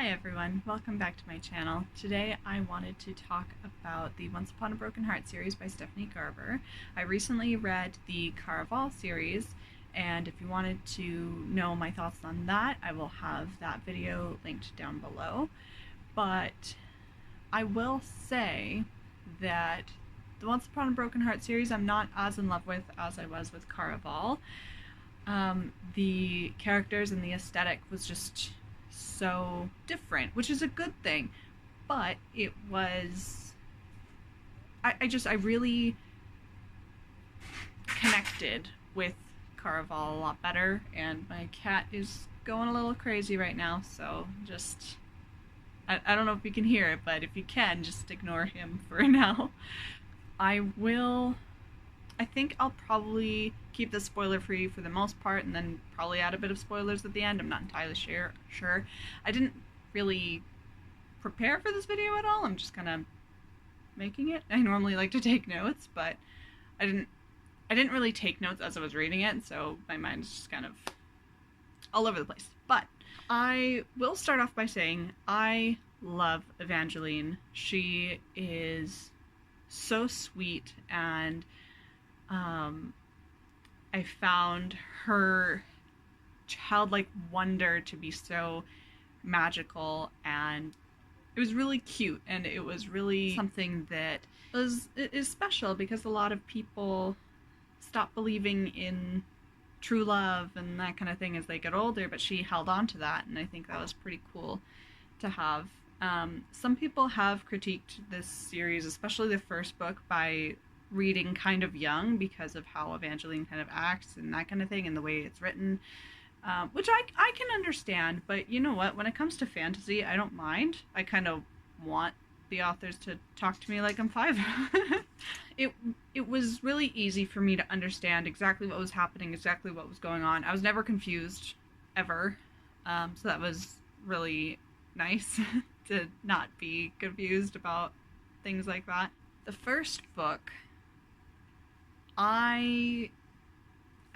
Hi everyone, welcome back to my channel. Today I wanted to talk about the Once Upon a Broken Heart series by Stephanie Garber. I recently read the Caraval series, and if you wanted to know my thoughts on that, I will have that video linked down below. But I will say that the Once Upon a Broken Heart series I'm not as in love with as I was with Caraval. The characters and the aesthetic was just so different, which is a good thing, but it was I really connected with Caraval a lot better, and my cat is going a little crazy right now, so just I don't know if you can hear it, but if you can, just ignore him for now. I think I'll probably keep this spoiler free for the most part and then probably add a bit of spoilers at the end. I'm not entirely sure. I didn't really prepare for this video at all. I'm just kind of making it. I normally like to take notes, but I didn't really take notes as I was reading it, so my mind is just kind of all over the place. But I will start off by saying I love Evangeline. She is so sweet, and I found her childlike wonder to be so magical, and it was really cute, and it was really something that is special, because a lot of people stop believing in true love and that kind of thing as they get older, but she held on to that, and I think that was pretty cool to have. Some people have critiqued this series, especially the first book, by reading kind of young because of how Evangeline kind of acts and that kind of thing, and the way it's written, which I can understand, but you know what, when it comes to fantasy, I don't mind. I kind of want the authors to talk to me like I'm 5. It was really easy for me to understand exactly what was happening, exactly what was going on. I was never confused, ever, so that was really nice to not be confused about things like that. The first book, I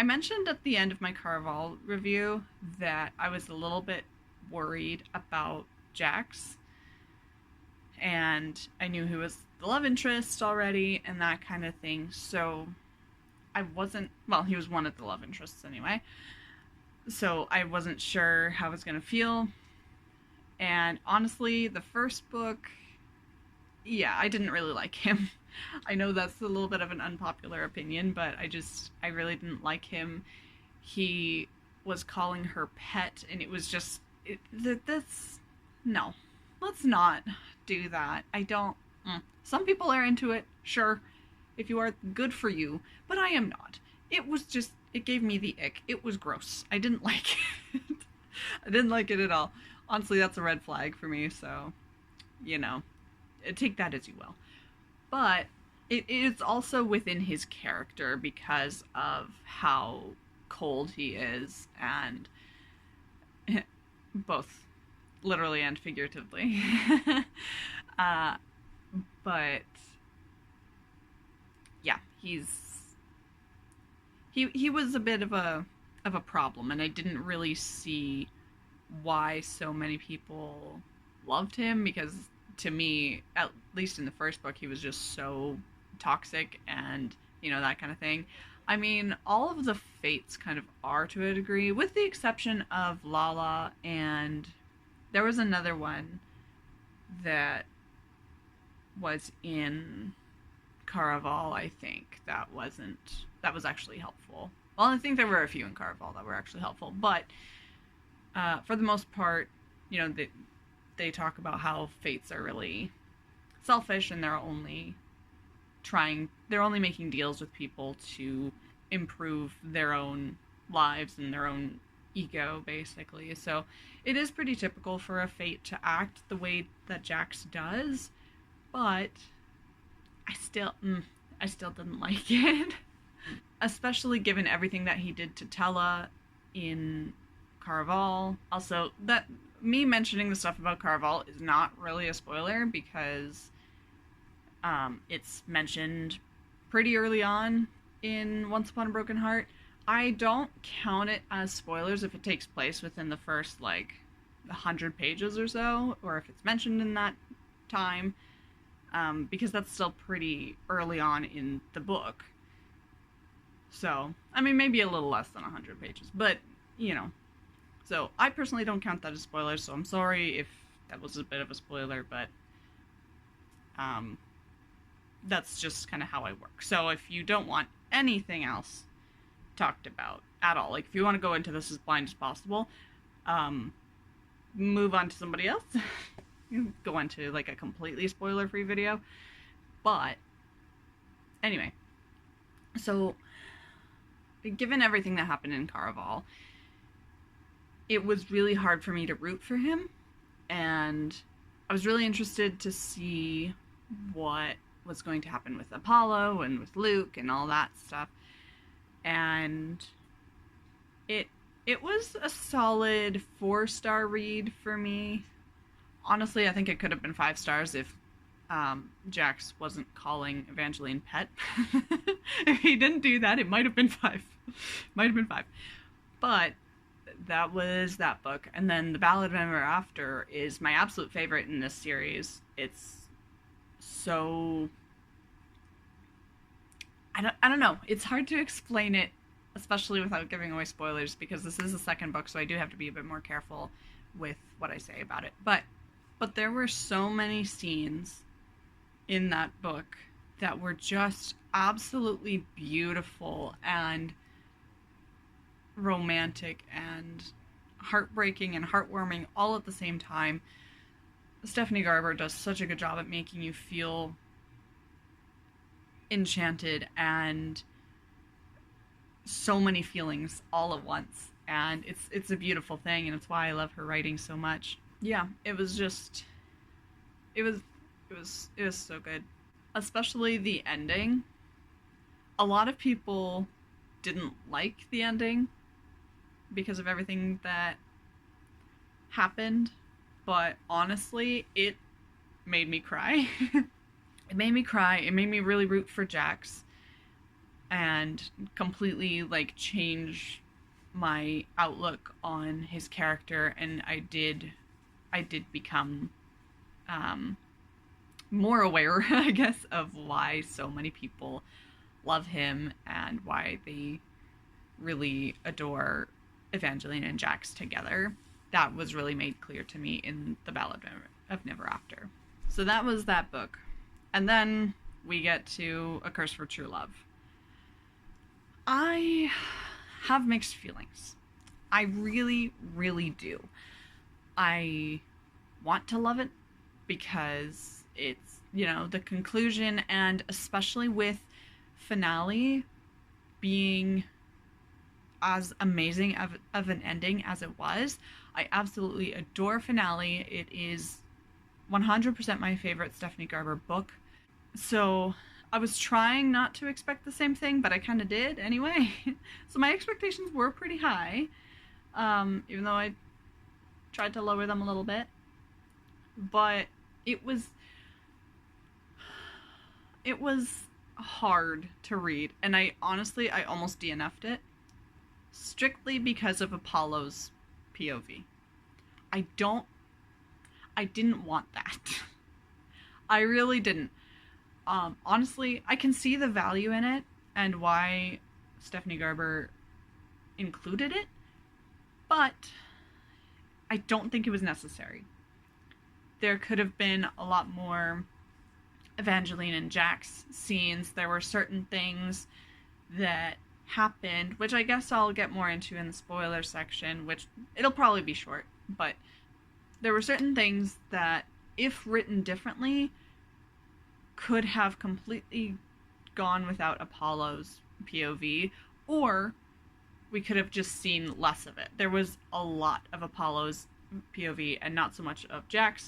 mentioned at the end of my Caraval review that I was a little bit worried about Jax, and I knew he was the love interest already and that kind of thing, so I wasn't, well, he was one of the love interests anyway, so I wasn't sure how I was going to feel. And honestly, the first book, yeah, I didn't really like him. I know that's a little bit of an unpopular opinion, but I really didn't like him. He was calling her pet, and it was just, no, let's not do that. Some people are into it, sure, if you are, good for you, but I am not. It was just, it gave me the ick. It was gross. I didn't like it. I didn't like it at all. Honestly, that's a red flag for me, so, you know, take that as you will. But it is also within his character because of how cold he is, and both literally and figuratively. But yeah, he was a bit of a problem, and I didn't really see why so many people loved him, because to me, at least in the first book, he was just so toxic and, you know, that kind of thing. I mean, all of the fates kind of are to a degree, with the exception of Lala, and there was another one that was in Caraval, I think, that was actually helpful. Well, I think there were a few in Caraval that were actually helpful, but for the most part, you know, they talk about how fates are really selfish, and they're only making deals with people to improve their own lives and their own ego, basically. So it is pretty typical for a fate to act the way that Jax does, but I still didn't like it. Especially given everything that he did to Tella in Caraval. Also, that me mentioning the stuff about Caraval is not really a spoiler, because it's mentioned pretty early on in Once Upon a Broken Heart. I don't count it as spoilers if it takes place within the first, like, 100 pages or so, or if it's mentioned in that time, because that's still pretty early on in the book. So, I mean, maybe a little less than 100 pages, but, you know. So, I personally don't count that as spoilers, so I'm sorry if that was a bit of a spoiler, but that's just kind of how I work. So, if you don't want anything else talked about at all, like if you want to go into this as blind as possible, move on to somebody else. You go into like a completely spoiler-free video. But anyway, so given everything that happened in Caraval, it was really hard for me to root for him, and I was really interested to see what was going to happen with Apollo and with Luke and all that stuff. And it was a solid 4-star read for me. Honestly, I think it could have been 5 stars if Jax wasn't calling Evangeline pet. If he didn't do that, it might have been 5. Might have been 5. But that was that book. And then The Ballad of Neverafter is my absolute favorite in this series. It's so... I don't know. It's hard to explain it, especially without giving away spoilers, because this is the second book, so I do have to be a bit more careful with what I say about it. But there were so many scenes in that book that were just absolutely beautiful and romantic and heartbreaking and heartwarming all at the same time. Stephanie Garber does such a good job at making you feel enchanted and so many feelings all at once, and it's a beautiful thing, and it's why I love her writing so much. Yeah, it was so good, especially the ending. A lot of people didn't like the ending because of everything that happened, but honestly, it made me cry. It made me cry. It made me really root for Jax and completely like change my outlook on his character, and I did become more aware, I guess, of why so many people love him and why they really adore Evangeline and Jax together. That was really made clear to me in The Ballad of Neverafter. So that was that book. And then we get to A Curse for True Love. I have mixed feelings. I really, really do. I want to love it because it's, you know, the conclusion, and especially with finale being as amazing of an ending as it was. I absolutely adore finale. It is 100% my favorite Stephanie Garber book. So I was trying not to expect the same thing, but I kind of did anyway. So my expectations were pretty high, even though I tried to lower them a little bit. But it was hard to read, and I almost DNF'd it strictly because of Apollo's POV. I didn't want that. I really didn't. Honestly, I can see the value in it and why Stephanie Garber included it, but I don't think it was necessary. There could have been a lot more Evangeline and Jax scenes. There were certain things that happened, which I guess I'll get more into in the spoiler section, which it'll probably be short, but there were certain things that, if written differently, could have completely gone without Apollo's POV, or we could have just seen less of it. There was a lot of Apollo's POV and not so much of Jax.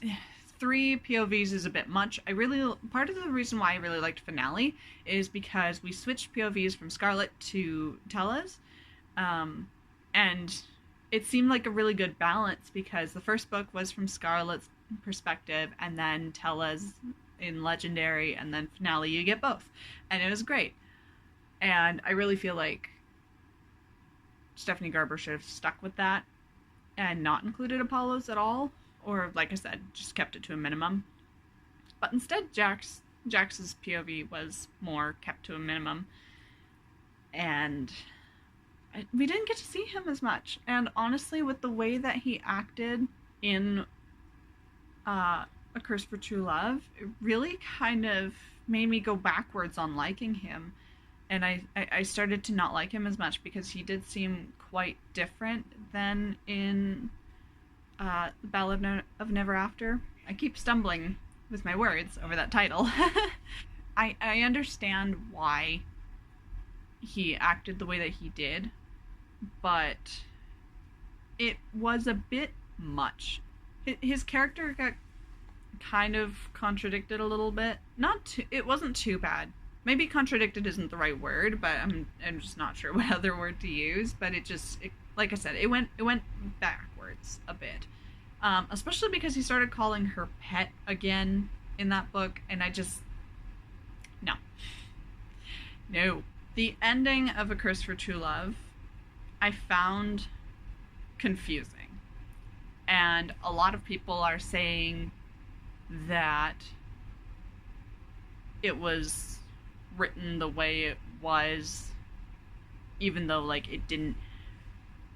3 POVs is a bit much. Part of the reason why I really liked finale is because we switched POVs from Scarlet to Tella's, and it seemed like a really good balance because the first book was from Scarlet's perspective, and then Tella's in Legendary, and then finale you get both, and it was great. And I really feel like Stephanie Garber should have stuck with that, and not included Apollo's at all, or like I said, just kept it to a minimum. But instead, Jax's POV was more kept to a minimum, and we didn't get to see him as much. And honestly, with the way that he acted in A Curse for True Love, it really kind of made me go backwards on liking him. And I started to not like him as much because he did seem quite different than in The Ballad of Never After. I keep stumbling with my words over that title. I understand why he acted the way that he did, but it was a bit much. His character got kind of contradicted a little bit. It wasn't too bad. Maybe contradicted isn't the right word, but I'm just not sure what other word to use. But like I said, it went backwards a bit, especially because he started calling her pet again in that book, and I just no. The ending of A Curse for True Love, I found confusing, and a lot of people are saying that it was written the way it was, even though like it didn't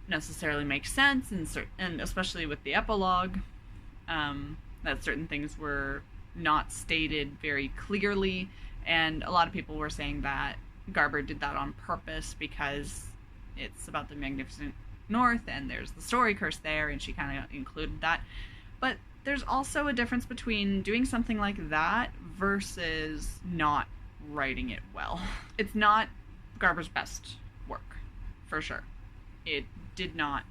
necessarily make sense, and especially with the epilogue, that certain things were not stated very clearly, and a lot of people were saying that Garber did that on purpose because it's about the Magnificent North and there's the story curse there, and she kind of included that. But there's also a difference between doing something like that versus not writing it well. It's not Garber's best work, for sure. It did not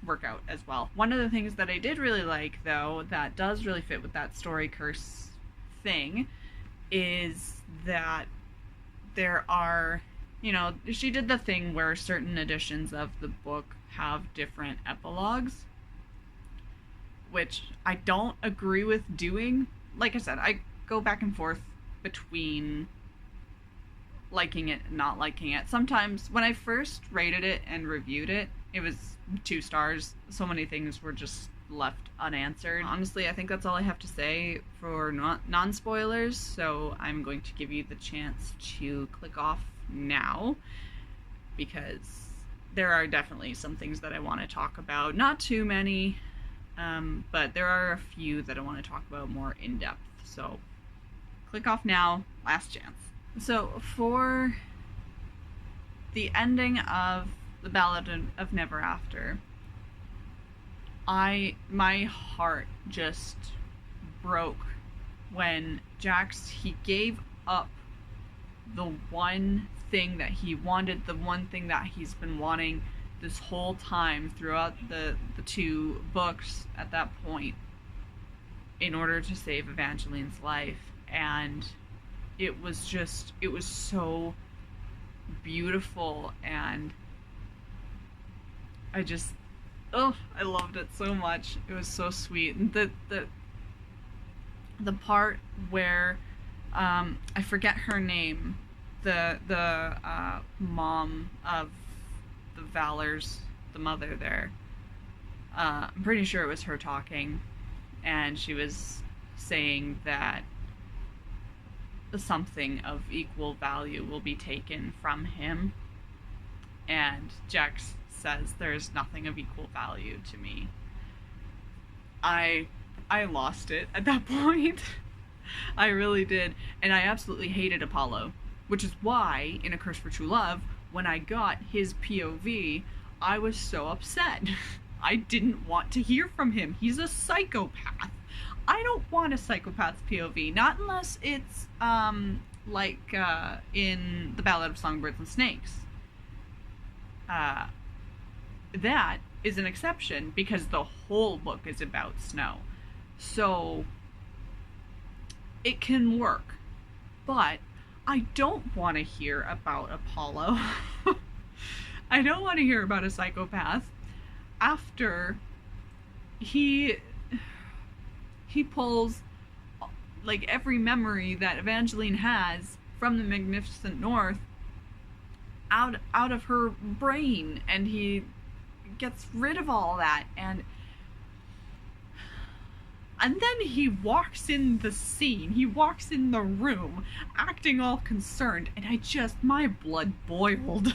work out as well. One of the things that I did really like, though, that does really fit with that story curse thing, is that there are, she did the thing where certain editions of the book have different epilogues, which I don't agree with doing. Like I said, I go back and forth between liking it and not liking it. Sometimes when I first rated it and reviewed it, it was 2 stars. So many things were just left unanswered. Honestly, I think that's all I have to say for non-spoilers, so I'm going to give you the chance to click off now, because there are definitely some things that I want to talk about. Not too many, but there are a few that I want to talk about more in depth. So click off now, last chance. So for the ending of The Ballad of Never After, my heart just broke when Jax, he gave up the one thing that he wanted, the one thing that he's been wanting this whole time throughout the 2 books at that point, in order to save Evangeline's life. And it was so beautiful, and I loved it so much. It was so sweet. And the part where I forget her name, the mom of the Valors, the mother there, I'm pretty sure it was her talking, and she was saying that something of equal value will be taken from him, and Jax says there's nothing of equal value to me. I lost it at that point. I really did. And I absolutely hated Apollo, which is why in A Curse for True Love, when I got his POV, I was so upset. I didn't want to hear from him. He's a psychopath. I don't want a psychopath's POV, not unless it's in The Ballad of Songbirds and Snakes. That is an exception because the whole book is about snow. So it can work. But I don't want to hear about Apollo. I don't want to hear about a psychopath after he pulls like every memory that Evangeline has from the Magnificent North out of her brain, and he gets rid of all that, and And then he walks in the scene, he walks in the room, acting all concerned, and my blood boiled.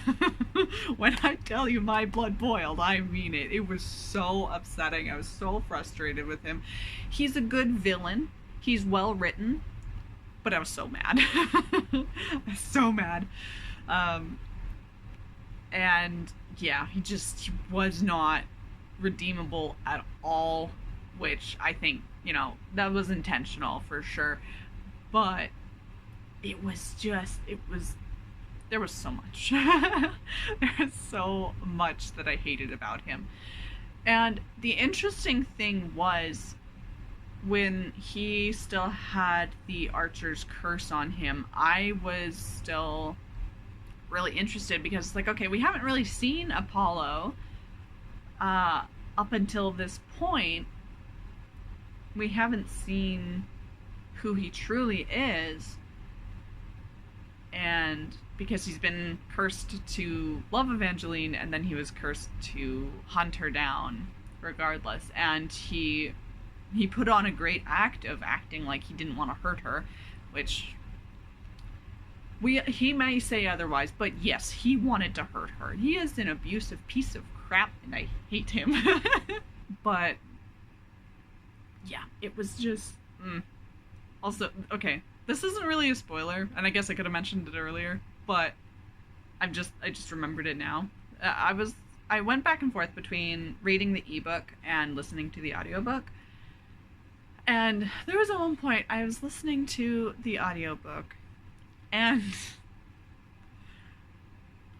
When I tell you my blood boiled, I mean it. It was so upsetting. I was so frustrated with him. He's a good villain. He's well written, but I was so mad. I was so mad. And yeah, he was not redeemable at all, which I think, that was intentional for sure. But there was so much. There was so much that I hated about him. And the interesting thing was, when he still had the Archer's curse on him, I was still really interested, because it's like, okay, we haven't really seen Apollo up until this point. We haven't seen who he truly is, and because he's been cursed to love Evangeline, and then he was cursed to hunt her down regardless, and he put on a great act of acting like he didn't want to hurt her, which he may say otherwise, but yes, he wanted to hurt her. He is an abusive piece of crap, and I hate him. But yeah, it was just Also, okay, this isn't really a spoiler, and I guess I could have mentioned it earlier, but I just remembered it now. I went back and forth between reading the ebook and listening to the audiobook. And there was at one point I was listening to the audiobook, and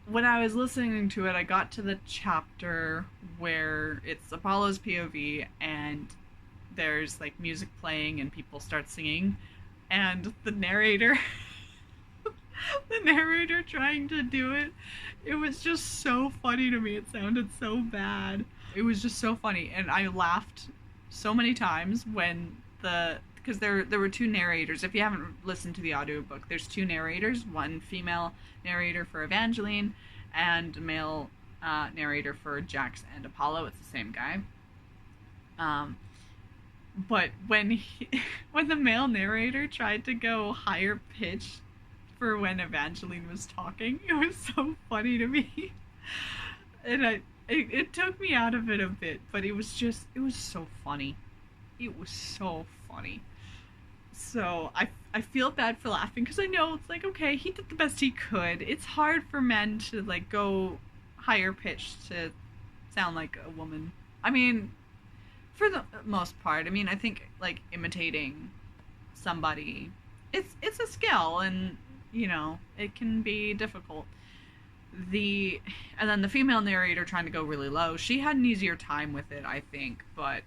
when I was listening to it, I got to the chapter where it's Apollo's POV, and there's like music playing and people start singing, and the narrator trying to do it, it was just so funny to me. It sounded so bad. It was just so funny, and I laughed so many times because there were two narrators. If you haven't listened to the audiobook, there's two narrators, one female narrator for Evangeline and a male narrator for Jax and Apollo. It's the same guy. But when the male narrator tried to go higher pitch for when Evangeline was talking, it was so funny to me. And it took me out of it a bit, but it was so funny. It was so funny. So I feel bad for laughing, because I know it's like, okay, he did the best he could. It's hard for men to like go higher pitched to sound like a woman. I mean, for the most part. I mean, I think like imitating somebody, it's a skill, and it can be difficult. And then the female narrator trying to go really low, she had an easier time with it, I think. But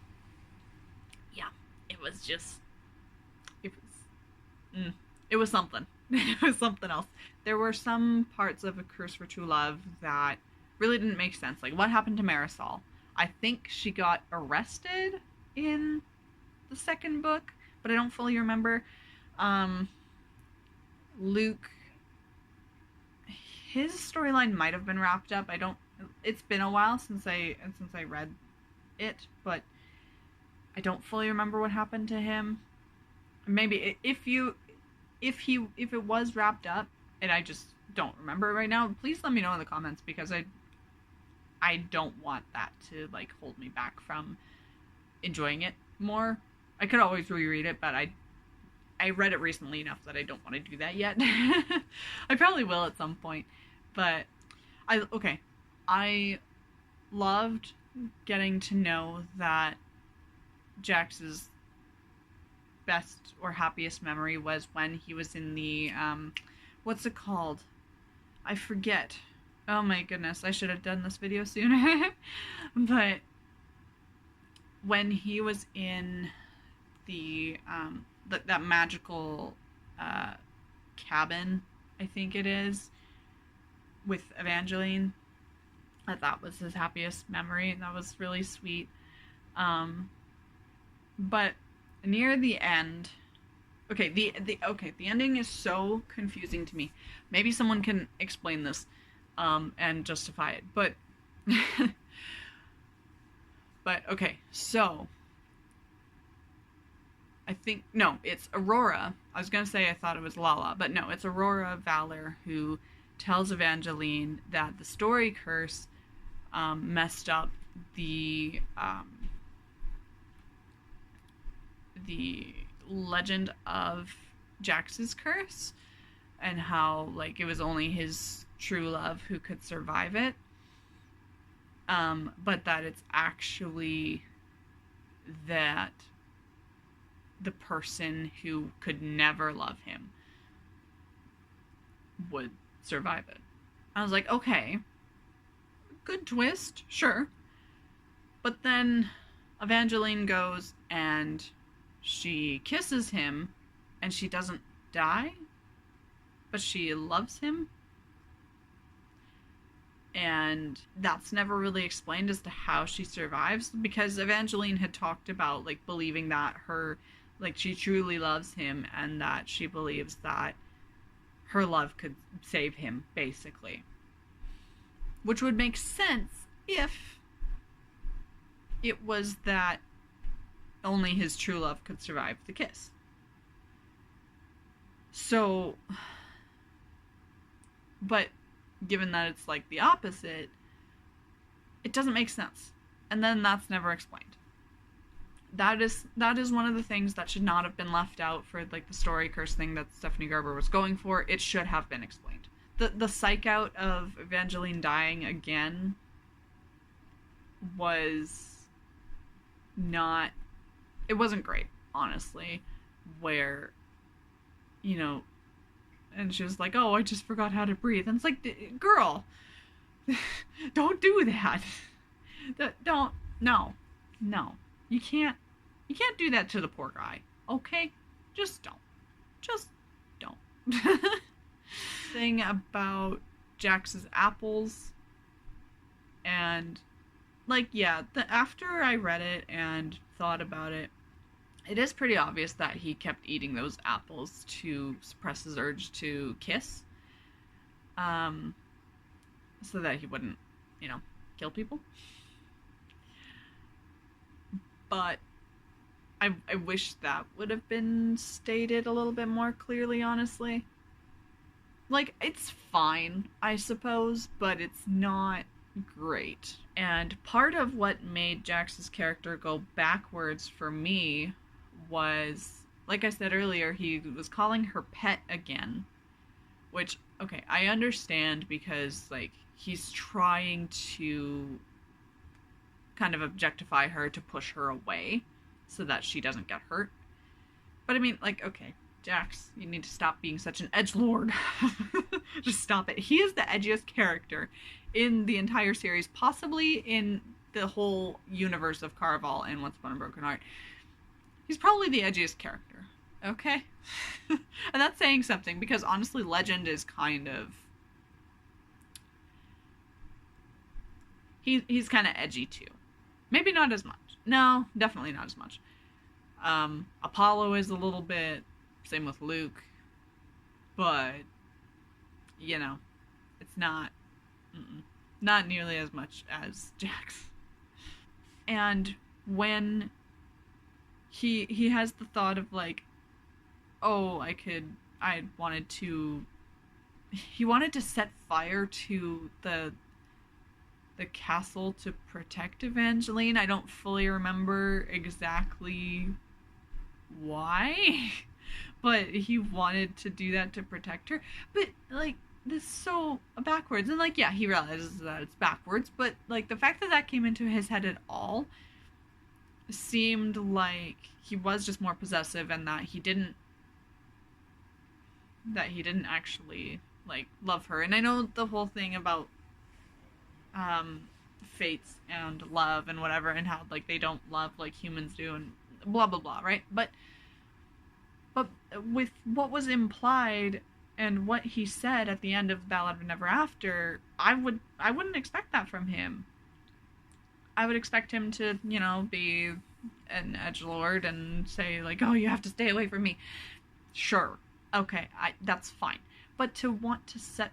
yeah, it was something. It was something else. There were some parts of A Curse for True Love that really didn't make sense. Like, what happened to Marisol? I think she got arrested in the second book, but I don't fully remember. Luke, his storyline might have been wrapped up. It's been a while since I read it, but I don't fully remember what happened to him. Maybe if it was wrapped up and I just don't remember it right now, please let me know in the comments, because I don't want that to like hold me back from enjoying it more. I could always reread it, but I read it recently enough that I don't want to do that yet. I probably will at some point, but I loved getting to know that Jax's best or happiest memory was when he was in the what's it called? I forget. Oh my goodness, I should have done this video sooner. But when he was in the that magical cabin, I think it is, with Evangeline, that was his happiest memory, and that was really sweet. But near the end, the ending is so confusing to me. Maybe someone can explain this and justify it, but okay, so I think, no, it's Aurora. I was going to say I thought it was Lala, but no, it's Aurora Valor who tells Evangeline that the story curse messed up the legend of Jax's curse, and how like it was only his true love who could survive it. But that it's actually that the person who could never love him would survive it. I was like, okay, good twist, sure. But then Evangeline goes and she kisses him and she doesn't die, but she loves him. And that's never really explained as to how she survives, because Evangeline had talked about like believing that she truly loves him and that she believes that her love could save him, basically. Which would make sense if it was that only his true love could survive the kiss. So, but given that it's like the opposite, it doesn't make sense. And then that's never explained. That is one of the things that should not have been left out for like the story curse thing that Stephanie Garber was going for. It should have been explained. The psych out of Evangeline dying again was not, it wasn't great, honestly, where, you know, and she was like, oh, I just forgot how to breathe. And it's like, girl, don't do that. No. You can't do that to the poor guy, okay? Just don't. Thing about Jax's apples, and like, yeah, after I read it and thought about it, it is pretty obvious that he kept eating those apples to suppress his urge to kiss, so that he wouldn't, kill people. But I wish that would have been stated a little bit more clearly, honestly. Like, it's fine, I suppose, but it's not great. And part of what made Jax's character go backwards for me was, like I said earlier, he was calling her pet again. Which, okay, I understand, because, like, he's trying to kind of objectify her to push her away so that she doesn't get hurt. But I mean, like, okay, Jax, you need to stop being such an edgelord. Just stop it. He is the edgiest character in the entire series, possibly in the whole universe of Caraval and Once Upon a Broken Heart. He's probably the edgiest character, okay? And that's saying something, because honestly, Legend is kind of... He's kind of edgy too. Maybe not as much. No, definitely not as much. Apollo is a little bit, same with Luke, but, it's not nearly as much as Jax. And when he has the thought of like, oh, he wanted to set fire to the castle to protect Evangeline. I don't fully remember exactly why, but he wanted to do that to protect her. But like, this is so backwards. And like, yeah, he realizes that it's backwards, but like the fact that that came into his head at all seemed like he was just more possessive, and that he didn't actually like love her. And I know the whole thing about fates and love and whatever, and how like they don't love like humans do, and blah blah blah, right? But with what was implied and what he said at the end of Ballad of Never After, I wouldn't expect that from him. I would expect him to, be an edgelord and say like, oh, you have to stay away from me. Sure, okay, that's fine. But to want to set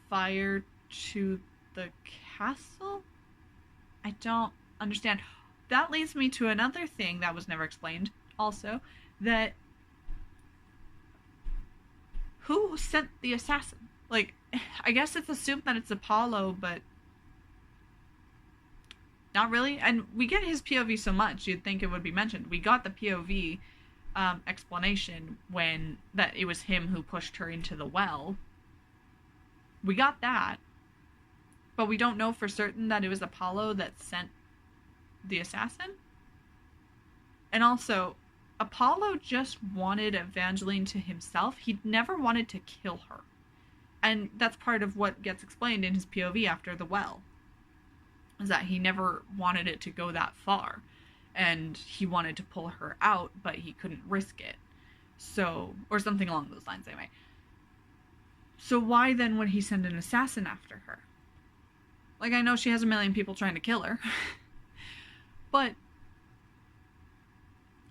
fire to the castle? I don't understand. That leads me to another thing that was never explained also, that who sent the assassin? Like, I guess it's assumed that it's Apollo, but not really. And we get his POV so much, you'd think it would be mentioned. We got the POV explanation when that it was him who pushed her into the well. We got that, but we don't know for certain that it was Apollo that sent the assassin. And also, Apollo just wanted Evangeline to himself. He never wanted to kill her. And that's part of what gets explained in his POV after the well. Is that he never wanted it to go that far. And he wanted to pull her out, but he couldn't risk it. So, or something along those lines anyway. So why then would he send an assassin after her? Like, I know she has a million people trying to kill her. But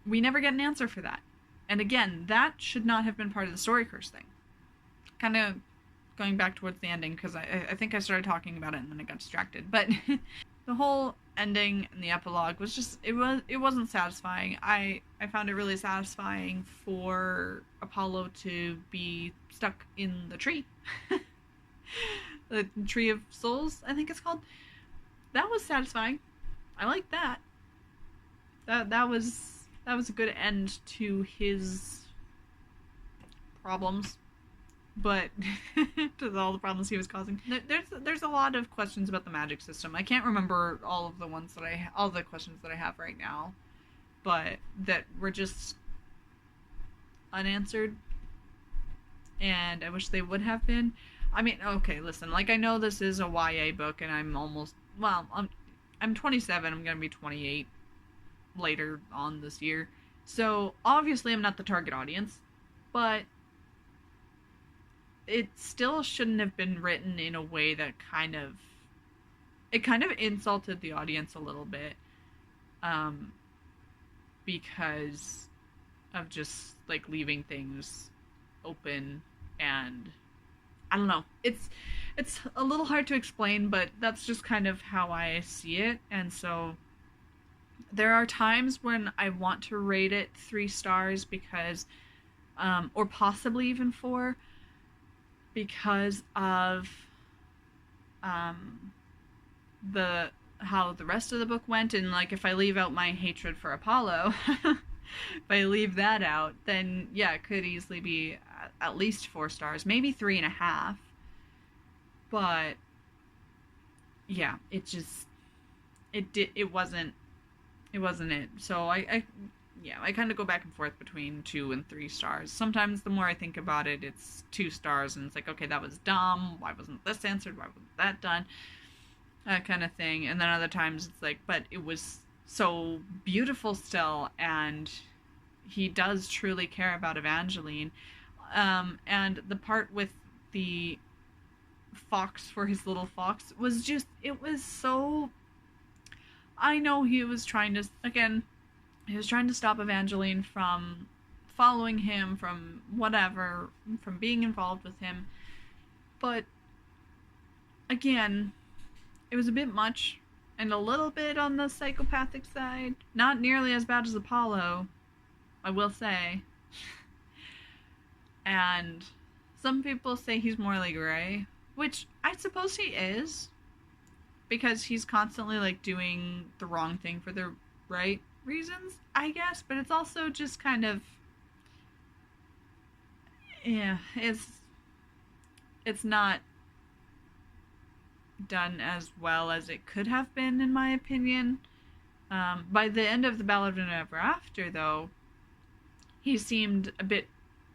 we never get an answer for that. And again, that should not have been part of the story curse thing. Kind of going back towards the ending, because I think I started talking about it and then I got distracted. But the whole ending and the epilogue was just, it wasn't satisfying. I found it really satisfying for Apollo to be stuck in the tree. The Tree of Souls, I think it's called. That was satisfying. I like that. That was a good end to his problems. But to all the problems he was causing, there's a lot of questions about the magic system. I can't remember all of the questions that I have right now, but that were just unanswered, and I wish they would have been. I mean, okay, listen, like, I know this is a YA book, and I'm 27. I'm gonna be 28 later on this year, so obviously I'm not the target audience, but it still shouldn't have been written in a way that kind of insulted the audience a little bit, because of just, like, leaving things open. And I don't know, it's a little hard to explain, but that's just kind of how I see it. And so there are times when I want to rate it 3 stars because or possibly even 4, because of how the rest of the book went. And, like, if I leave out my hatred for Apollo, if I leave that out, then yeah, it could easily be at least 4 stars, maybe 3.5. But yeah, it wasn't it. So I kind of go back and forth between 2 and 3 stars. Sometimes the more I think about it, it's 2 stars, and it's like, okay, that was dumb. Why wasn't this answered? Why wasn't that done? That kind of thing. And then other times it's like, but it was so beautiful still, and he does truly care about Evangeline. And the part with the fox for his little fox was just, it was so... I know he was trying to stop Evangeline from following him, from whatever, from being involved with him. But again, it was a bit much, and a little bit on the psychopathic side. Not nearly as bad as Apollo, I will say. And some people say he's morally gray, which I suppose he is, because he's constantly, like, doing the wrong thing for the right reasons, I guess. But it's also just kind of, yeah, it's not done as well as it could have been, in my opinion. By the end of the Ballad of Never After, though, he seemed a bit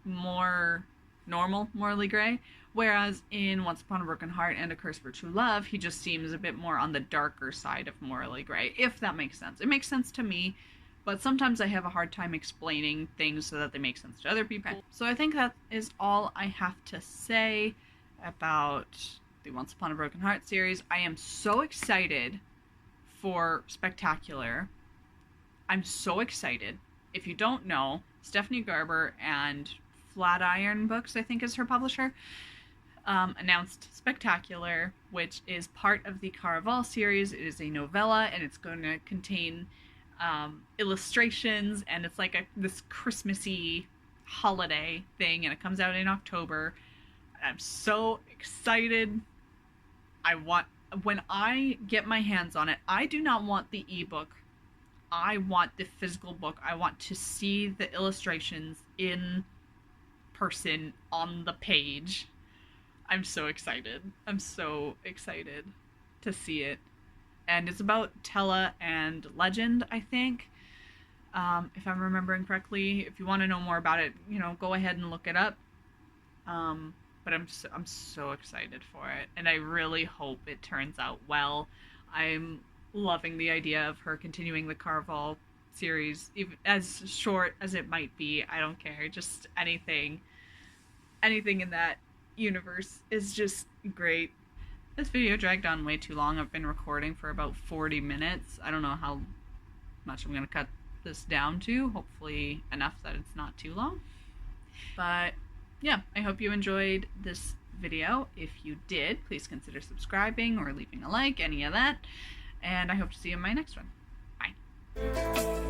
more normal, morally gray, whereas in Once Upon a Broken Heart and A Curse for True Love, he just seems a bit more on the darker side of morally gray, if that makes sense. It makes sense to me, but sometimes I have a hard time explaining things so that they make sense to other people. Okay. So I think that is all I have to say about the Once Upon a Broken Heart series. I am so excited for Spectacular. I'm so excited. If you don't know, Stephanie Garber and Flatiron Books, I think is her publisher, announced Spectacular, which is part of the Caraval series. It is a novella, and it's going to contain illustrations, and it's like this Christmassy holiday thing, and it comes out in October. I'm so excited. When I get my hands on it, I do not want the ebook. I want the physical book. I want to see the illustrations in person on the page. I'm so excited. I'm so excited to see it. And it's about Tella and Legend, I think. If I'm remembering correctly. If you want to know more about it, go ahead and look it up. But I'm so excited for it, and I really hope it turns out well. I'm loving the idea of her continuing the Caraval series, even as short as it might be. I don't care. Just anything in that universe is just great. This video dragged on way too long. I've been recording for about 40 minutes. I don't know how much I'm going to cut this down to. Hopefully enough that it's not too long. But yeah, I hope you enjoyed this video. If you did, please consider subscribing or leaving a like, any of that. And I hope to see you in my next one. Bye.